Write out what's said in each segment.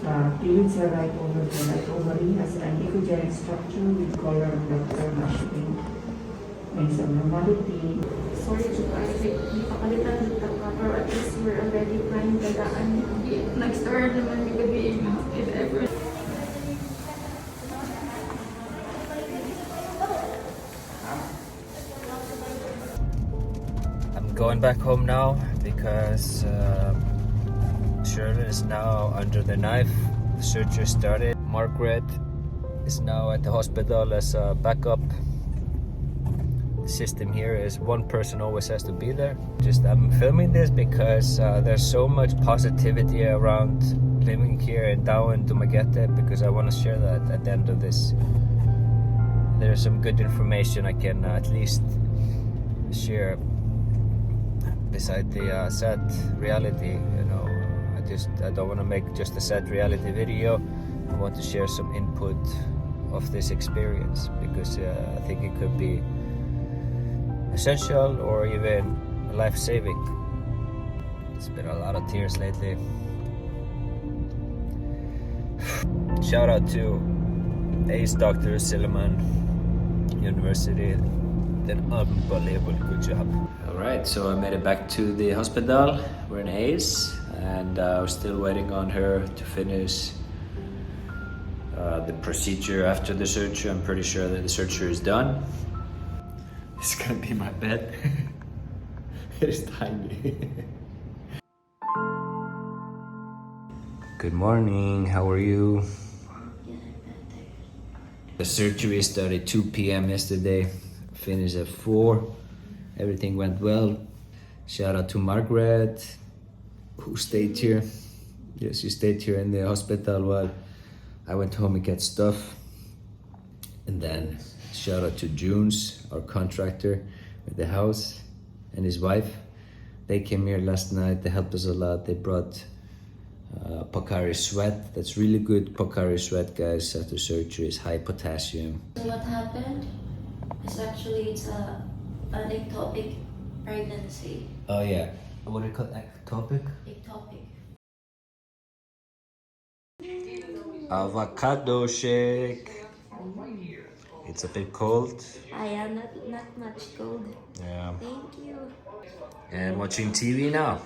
Fluids are right over the right ovary has an ecogenic structure with color of the mushroom and some normality. Sorry, hindi pa kalitan ng taka, pero at least we're already trying tagaan. Nag-start naman yung gabi, if ever. I'm going back home now because Shirley is now under the knife. The surgery started. Margaret is now at the hospital as a backup. The system here is one person always has to be there. I'm filming this because there's so much positivity around living here in Down Dumaguete, because I want to share that at the end of this. There's some good information I can at least share beside the sad reality. I don't want to make just a sad reality video. I want to share some input of this experience, because I think it could be essential or even life-saving. It's been a lot of tears lately. Shout out to Ace Dr. Silliman University. Did an unbelievable good job. Alright, so I made it back to the hospital. We're in Ace, and we're still waiting on her to finish the procedure after the surgery. I'm pretty sure that the surgery is done. It's gonna be my bed. It is tiny. Good morning, how are you? The surgery started 2 p.m. yesterday, finished at 4. Everything went well. Shout out to Margaret, who stayed here. Yes, she stayed here in the hospital while I went home and get stuff. And then shout out to Junes, our contractor with the house, and his wife. They came here last night, they helped us a lot. They brought Pocari Sweat. That's really good Pocari Sweat, guys, after surgery. It's high potassium. So what happened is actually an ectopic pregnancy. Oh yeah, what do you call ectopic? Ectopic. Avocado shake. It's a bit cold. I am not much cold. Yeah. Thank you. And watching TV now.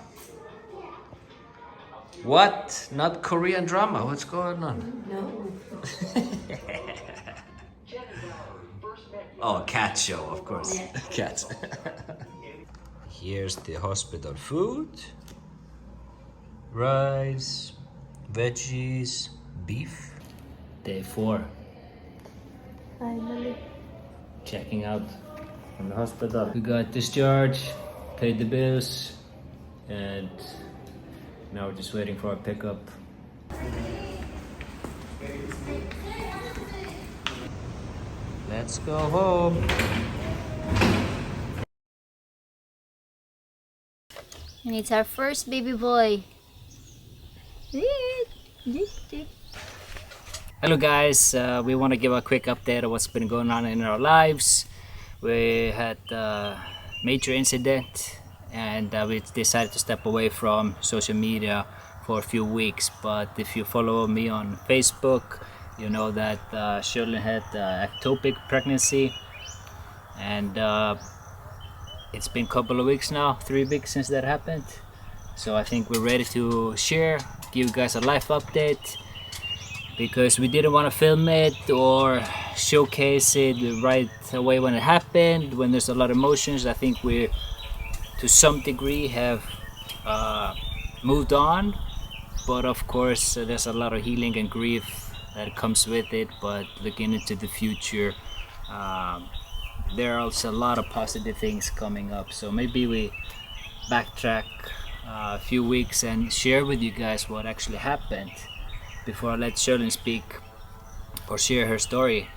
What? Not Korean drama? What's going on? No. Oh, cat show, of course. Yeah. Cats. Here's the hospital food. Rice, veggies, beef. Day 4. Finally. Checking out from the hospital. We got discharged, paid the bills, and now we're just waiting for our pickup. Let's go home. And it's our first baby boy. Hello guys, we want to give a quick update of what's been going on in our lives. We had a major incident, and we decided to step away from social media for a few weeks. But if you follow me on Facebook, you know that Shirley had ectopic pregnancy, and it's been a couple of weeks now, 3 weeks since that happened. So I think we're ready to share, give you guys a life update, because we didn't want to film it or showcase it right away when it happened, when there's a lot of emotions. I think we, to some degree, have moved on, but of course there's a lot of healing and grief that comes with it. But looking into the future, there are also a lot of positive things coming up, so maybe we backtrack a few weeks and share with you guys what actually happened before I let Shirley speak or share her story.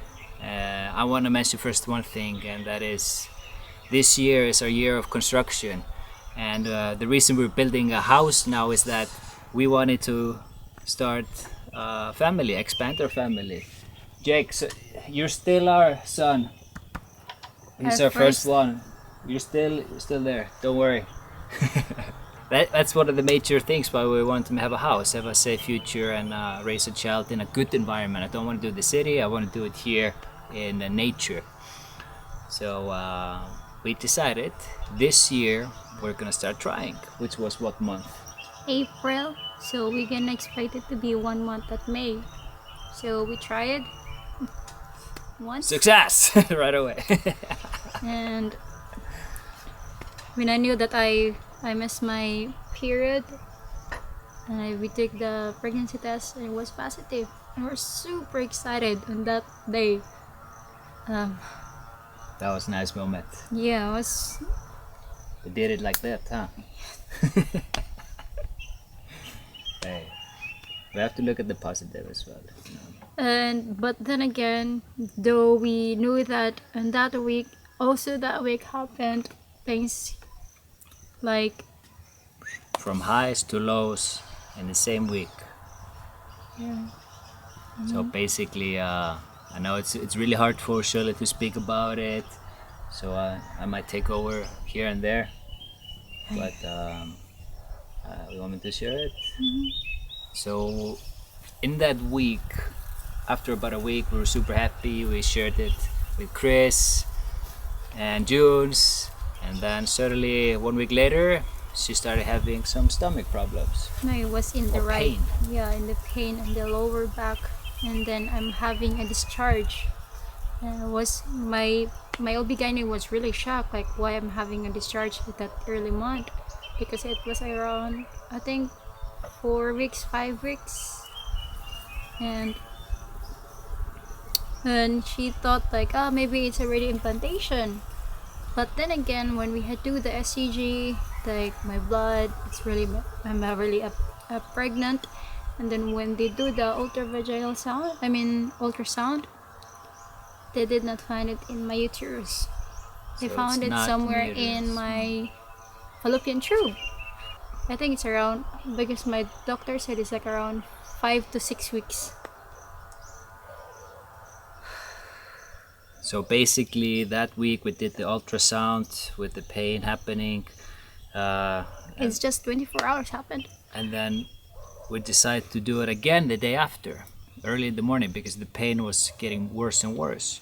I want to mention first one thing, and that is this year is our year of construction, and the reason we're building a house now is that we wanted to start a family, expand our family. Jake, so you're still our son. He's our first one. You're still there, don't worry. that's one of the major things why we want to have a house, have a safe future, and raise a child in a good environment. I don't want to do it in the city. I want to do it here in nature. So we decided this year we're gonna start trying, which was what month? April, so we can expect it to be 1 month at May. So we tried once, Success right away. and when I knew that I missed my period, we took the pregnancy test and it was positive, and we're super excited on that day. That was a nice moment. Yeah, it was. We did it like that, huh? Hey, we have to look at the positive as well. You know? And but then again, though we knew that, and that week happened things like, From highs to lows in the same week. yeah, So basically, I know it's really hard for Shirley to speak about it, so I might take over here and there. But you want me to share it? So in that week, after about a week, we were super happy. We shared it with Chris and Junes, and then suddenly 1 week later, she started having some stomach problems. no, it was in the Or right, pain. yeah, in the pain in the lower back, and then I'm having a discharge. And it was my OB/GYN was really shocked, like why I'm having a discharge at that early month, because it was around, I think, 4 weeks, 5 weeks, and she thought like, oh, maybe it's already implantation. But then again, when we had do the SCG, like my blood, I'm really pregnant. And then when they do the ultrasound, they did not find it in my uterus. They So found it's it not somewhere uterus. in my fallopian tube. I think it's around, because my doctor said it's like around 5 to 6 weeks. So basically, that week we did the ultrasound with the pain happening, It's just 24 hours happened. and then we decided to do it again the day after, early in the morning, because the pain was getting worse and worse.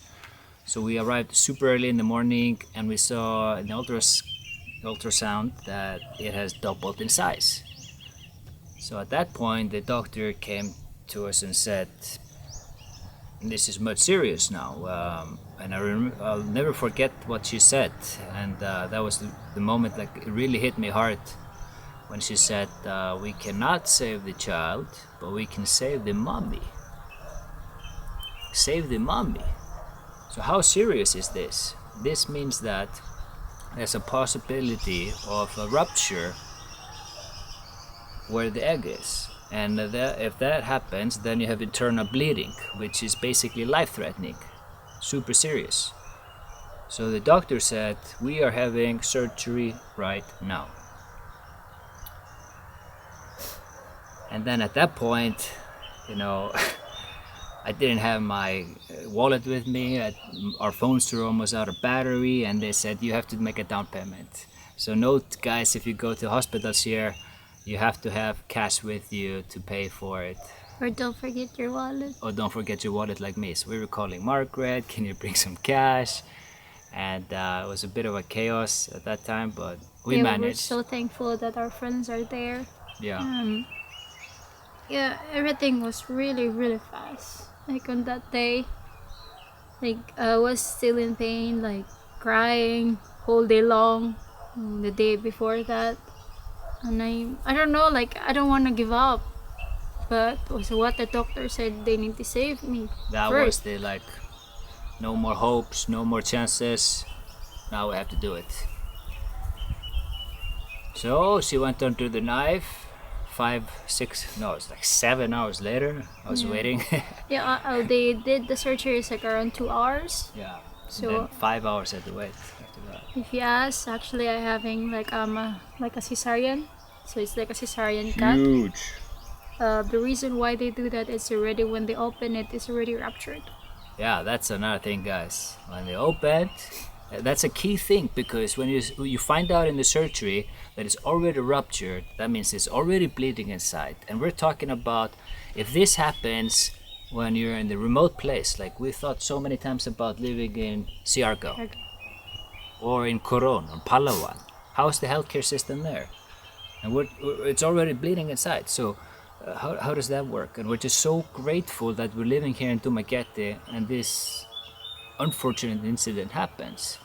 So we arrived super early in the morning, and we saw in the ultrasound that it has doubled in size. So at that point, the doctor came to us and said, "This is much serious now." And I'll never forget what she said, and that was the moment, like, it really hit me hard when she said, "We cannot save the child, but we can save the mommy." Save the mommy. So how serious is this? This means that there's a possibility of a rupture where the egg is, and if that happens, then you have internal bleeding, which is basically life-threatening, super serious. So the doctor said, "We are having surgery right now." And then at that point, you know, I didn't have my wallet with me. Our phones were almost out of battery, and they said you have to make a down payment. So note, guys, if you go to hospitals here, you have to have cash with you to pay for it. Or don't forget your wallet. Or don't forget your wallet like me. So we were calling Margaret, "Can you bring some cash?" And it was a bit of a chaos at that time, but we Yeah, managed. we're so thankful that our friends are there. Yeah. Yeah, everything was really, really fast. Like on that day, like I was still in pain, like crying whole day long. The day before that, and I don't know, like I don't want to give up, but was what the doctor said, they need to save me. That first. was the, like, no more hopes, no more chances. Now we have to do it. So she went under the knife. 7 hours later. I was waiting. Yeah, they did the surgery, it's like around 2 hours. Yeah. So- and then 5 hours had to wait after that. If you ask, actually I having like a cesarean, so it's like a cesarean cut. Huge. The reason why they do that is already when they open it, it's already ruptured. Yeah, that's another thing, guys. When they opened, That's a key thing, because when you find out in the surgery that it's already ruptured, that means it's already bleeding inside. And we're talking about if this happens when you're in the remote place, like we thought so many times about living in Siargao or in Coron or Palawan. How's the healthcare system there? And it's already bleeding inside. So how does that work? And we're just so grateful that we're living here in Dumaguete and this unfortunate incident happens.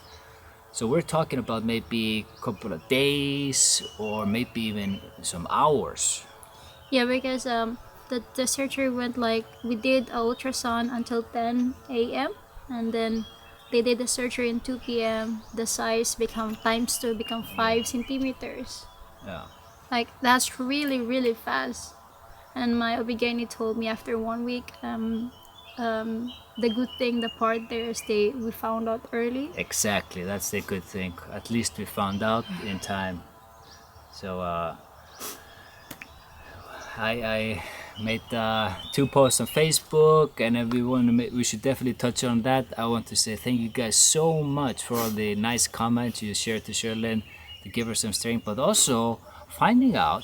So we're talking about maybe a couple of days or maybe even some hours. Yeah, because the surgery went like, we did a ultrasound until 10 a.m. and then they did the surgery in 2 p.m. The size become times 2, become 5 centimeters. Yeah. Like, that's really, really fast. And my OB-GYN told me after 1 week, the good thing, the part there is we found out early. Exactly, that's the good thing. At least we found out in time. So I made 2 posts on Facebook, and we should definitely touch on that. I want to say thank you guys so much for all the nice comments you shared to Sherlyn to give her some strength, but also finding out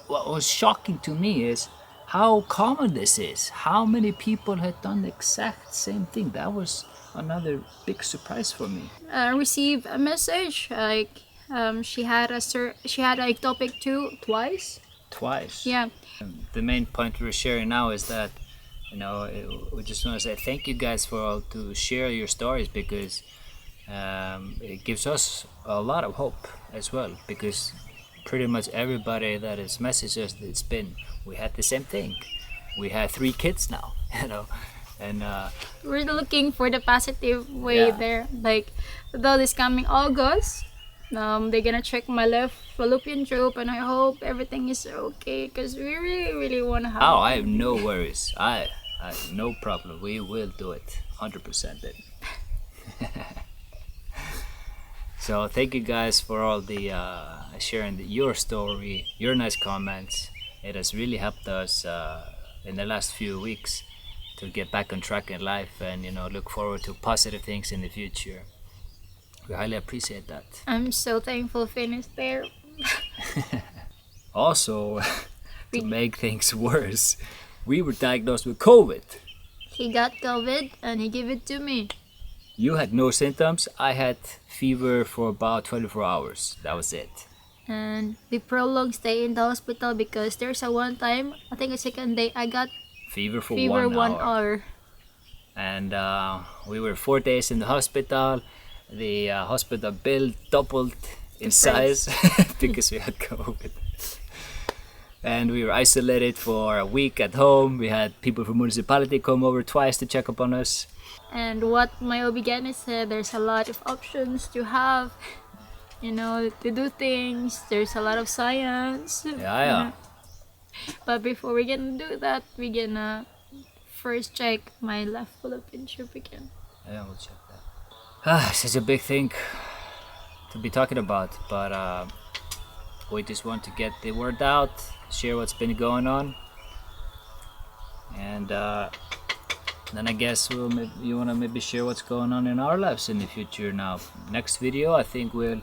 what was shocking to me is how common this is. How many people had done the exact same thing. That was another big surprise for me. I received a message like she had ectopic too twice. Yeah. The main point we're sharing now is that, we just want to say thank you guys for all to share your stories, because it gives us a lot of hope as well, because pretty much everybody that has messaged us, we had the same thing. We had 3 kids now, and We're looking for the positive way there. Like, though this coming August, they're gonna check my left fallopian tube, and I hope everything is okay, because we really, really want to have. Oh, I have no worries. I have no problem. We will do it, 100%. Baby. So thank you guys for all the sharing your story, your nice comments. It has really helped us in the last few weeks to get back on track in life, and look forward to positive things in the future. We highly appreciate that. I'm so thankful Finn is there. Also, to make things worse, we were diagnosed with COVID. He got COVID and he gave it to me. You had no symptoms. I had fever for about 24 hours. That was it. And we prolonged stay in the hospital because there's a one time, I think the second day, I got Fever for fever 1 1 hour. And we were 4 days in the hospital. The hospital bill doubled in size because we had COVID. And we were isolated for a week at home. We had people from municipality come over twice to check up on us. And what my OB-GYN said, there's a lot of options to have, to do things. There's a lot of science. Yeah. But before we gonna do that, we gonna first check my left fallopian tube again. Yeah, we'll check that. Such a big thing to be talking about, but we just want to get the word out, share what's been going on, and then I guess you want to maybe share what's going on in our lives in the future. Now, next video, I think we'll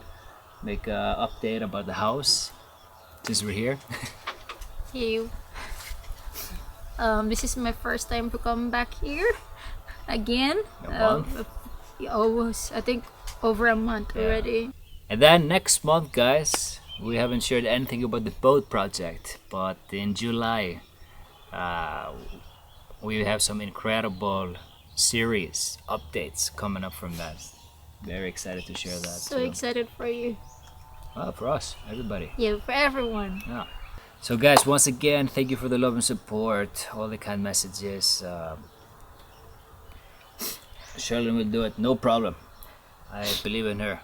make an update about the house since we're here. You. This is my first time to come back here again. A month. Almost, I think, over a month already. And then next month, guys, we haven't shared anything about the boat project, but in July, we have some incredible series updates coming up from that. Very excited to share that. So excited for you. Well, for us, everybody. Yeah, for everyone. Yeah. So guys, once again, thank you for the love and support, all the kind messages. Sherlyn will do it, no problem. I believe in her.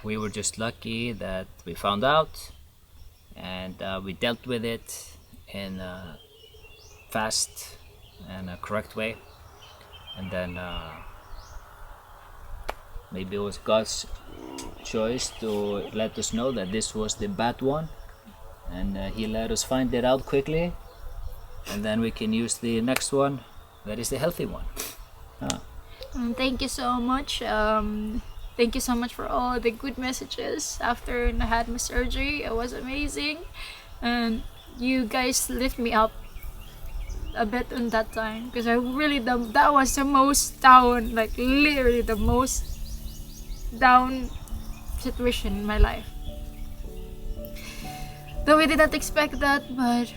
We were just lucky that we found out, and we dealt with it in a fast and a correct way. And then maybe it was God's choice to let us know that this was the bad one, and He let us find it out quickly, and then we can use the next one that is the healthy one. Thank you so much Thank you so much for all the good messages after I had my surgery. It was amazing, and you guys lift me up a bit on that time, because I really that was the most down, like literally the most down situation in my life. Though we did not expect that, but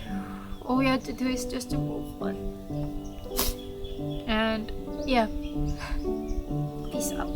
all we had to do is just to move on. And yeah, peace out.